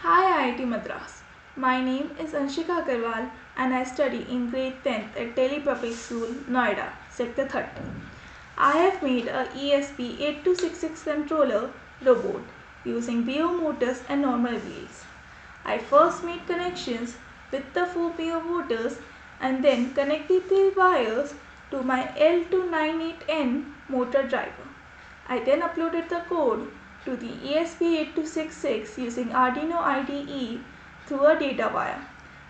Hi IIT Madras. My name is Anshika Agarwal and I study in grade 10th at Delhi Public School, Noida, Sector 30. I have made a ESP8266 controller robot using BO motors and normal wheels. I first made connections with the 4 BO motors and then connected the wires to my L298N motor driver. I then uploaded the code to the ESP8266 using Arduino IDE through a data wire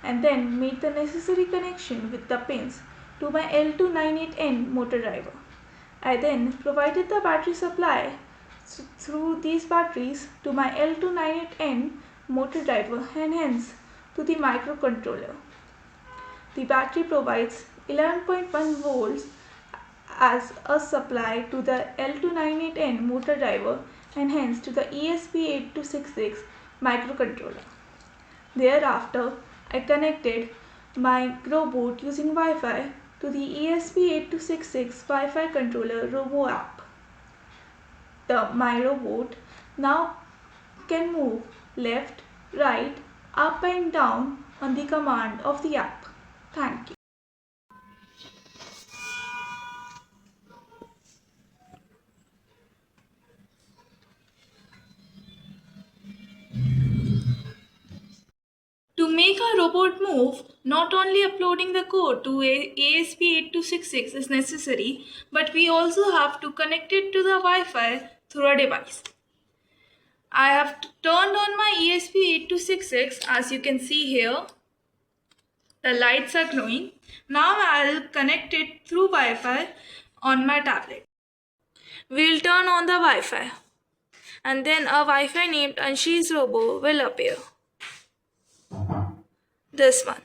and then made the necessary connection with the pins to my L298N motor driver. I then provided the battery supply through these batteries to my L298N motor driver and hence to the microcontroller. The battery provides 11.1 volts as a supply to the L298N motor driver and hence to the ESP8266 microcontroller. Thereafter, I connected my robot using Wi-Fi to the ESP8266 Wi-Fi controller Robo app. My robot now can move left, right, up and down on the command of the app. Thank you. To make a robot move, not only uploading the code to ESP8266 is necessary, but we also have to connect it to the Wi-Fi through a device. I have turned on my ESP8266 as you can see here. The lights are glowing. Now I'll connect it through Wi-Fi on my tablet. We'll turn on the Wi-Fi and then a Wi-Fi named Anshi's Robo will appear. This one.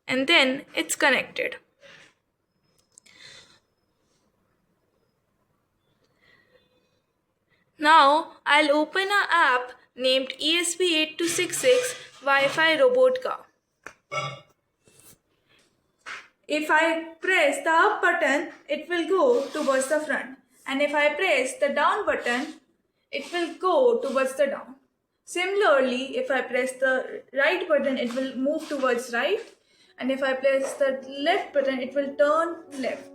And then it's connected. Now I'll open an app named ESP8266 Wi-Fi Robot Car. If I press the up button, it will go towards the front. And if I press the down button, it will go towards the down. Similarly, if I press the right button, it will move towards right. And if I press the left button, it will turn left.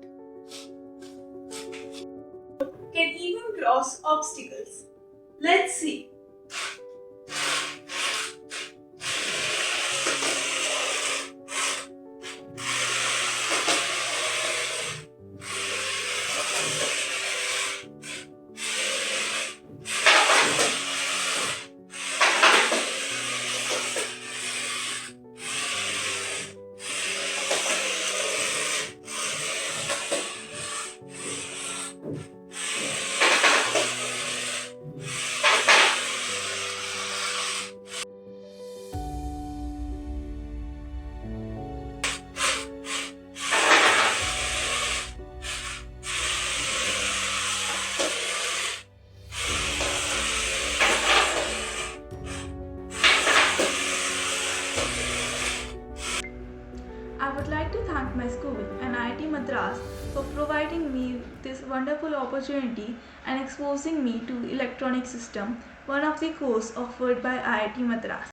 Can even cross obstacles. Let's see. I would like to thank my school and IIT Madras for providing me this wonderful opportunity and exposing me to electronic system, one of the courses offered by IIT Madras.